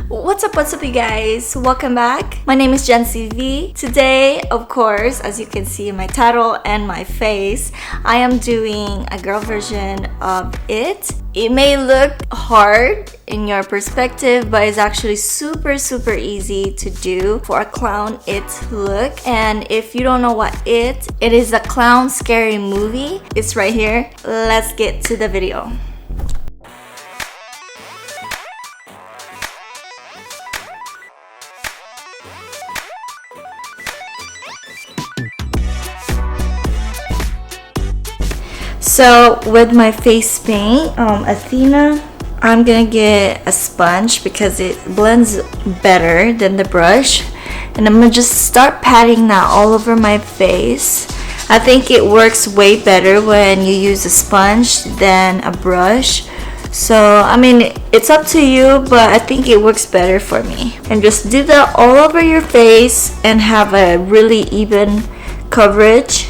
What's up you guys? Welcome back. My name is Jen CV. Today, of course, as you can see in my title and my face, I am doing a girl version of it. It may look hard in your perspective, but it's actually super easy to do for a clown it look. And if you don't know what it is a clown scary movie. It's right here. Let's get to the video. So with my face paint, Athena, I'm gonna get a sponge because it blends better than the brush, and I'm gonna just start patting that all over my face. I think it works way better when you use a sponge than a brush. So I mean, it's up to you, but I think it works better for me. And just do that all over your face and have a really even coverage.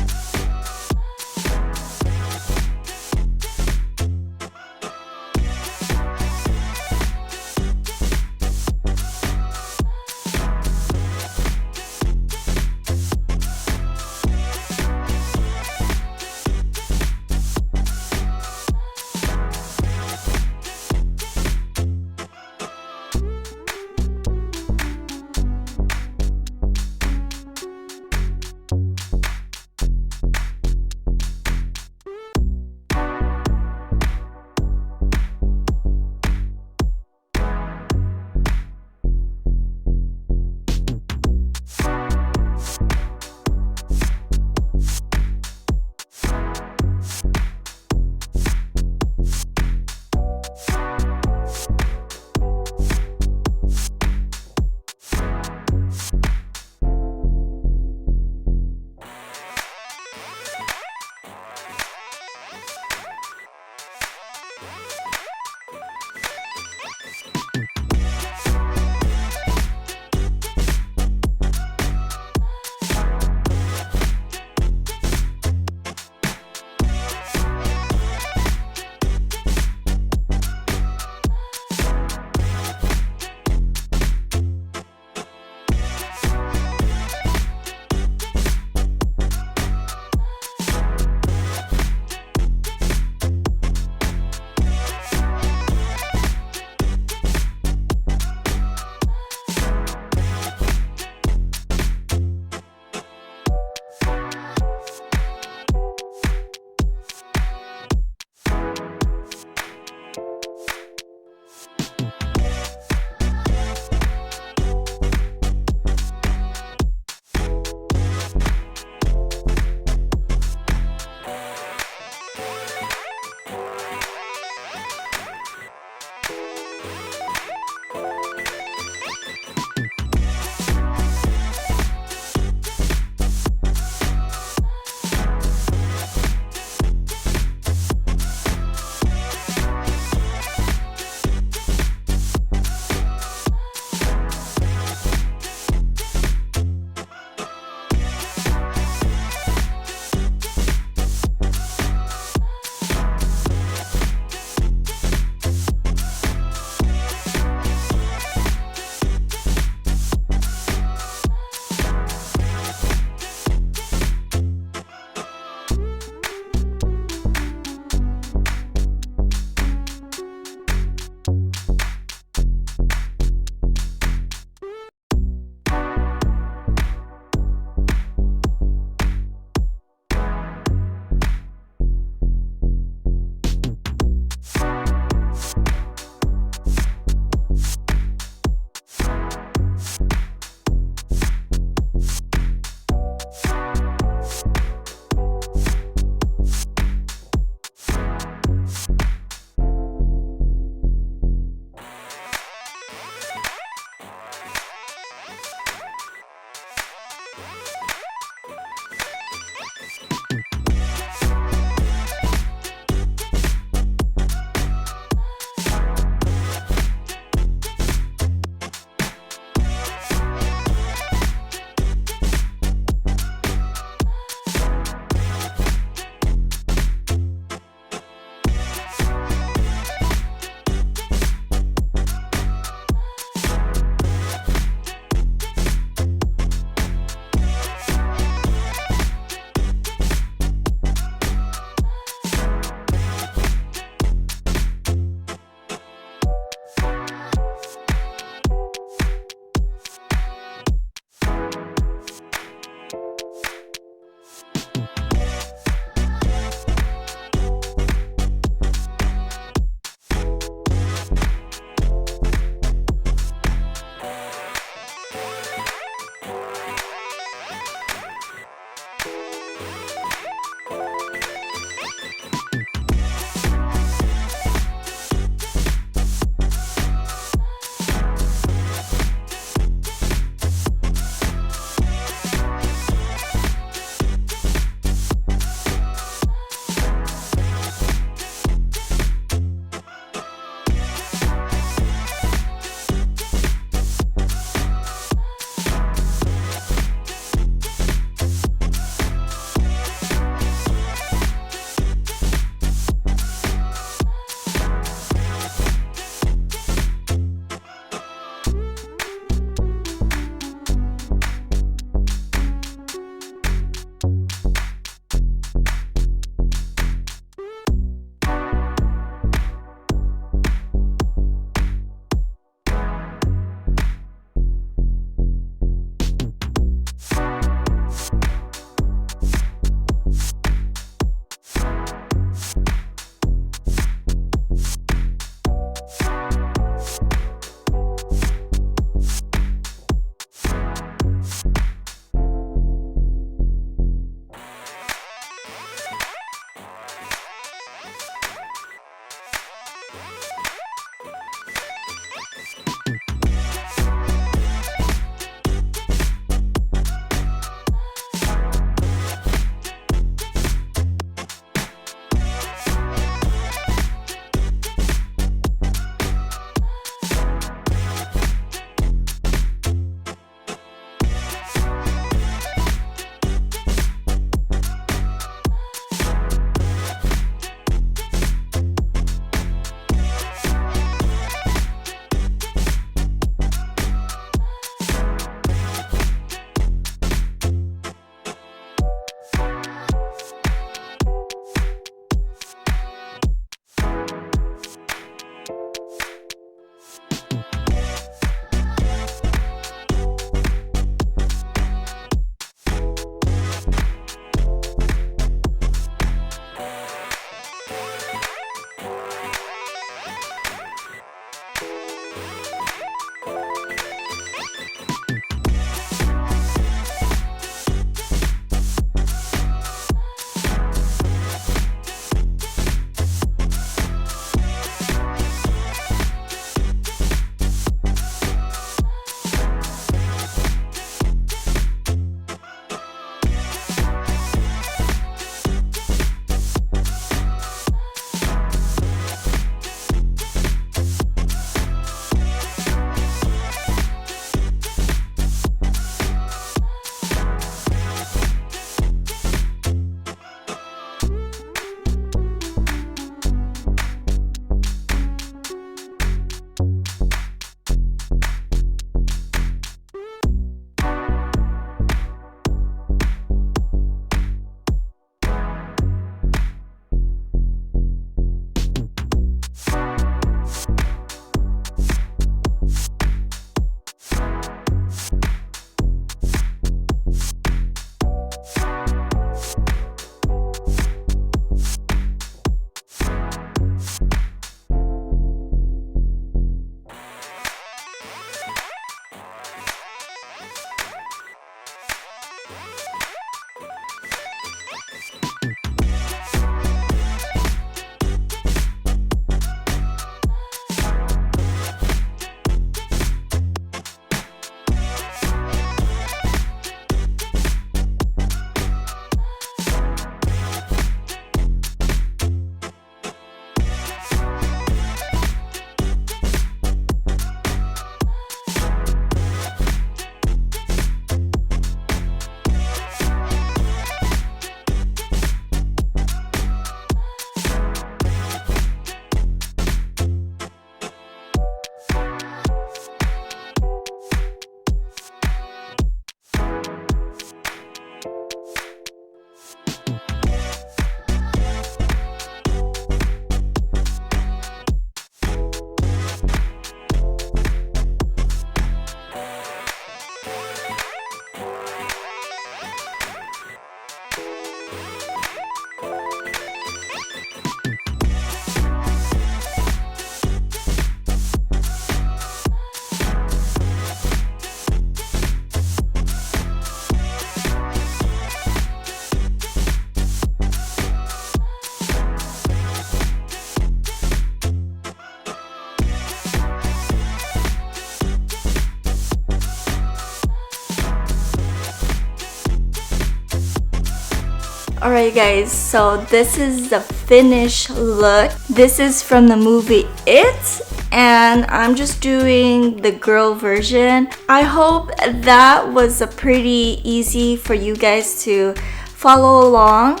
Alright guys, so this is the finished look. This is from the movie It, and I'm just doing the girl version. I hope that was a pretty easy for you guys to follow along.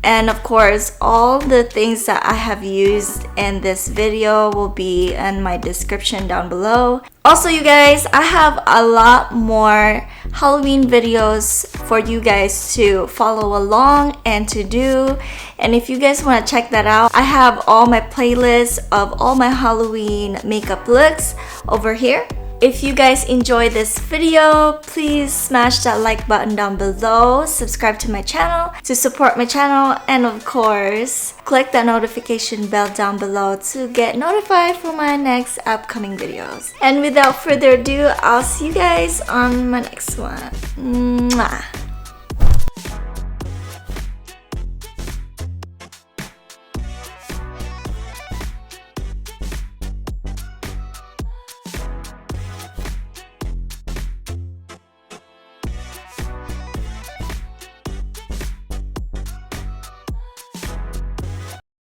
And of course, all the things that I have used in this video will be in my description down below. Also, you guys, I have a lot more Halloween videos for you guys to follow along and to do. And if you guys want to check that out, I have all my playlists of all my Halloween makeup looks over here. If you guys enjoyed this video, please smash that like button down below, subscribe to my channel to support my channel, and of course, click that notification bell down below to get notified for my next upcoming videos. And without further ado, I'll see you guys on my next one. Mwah.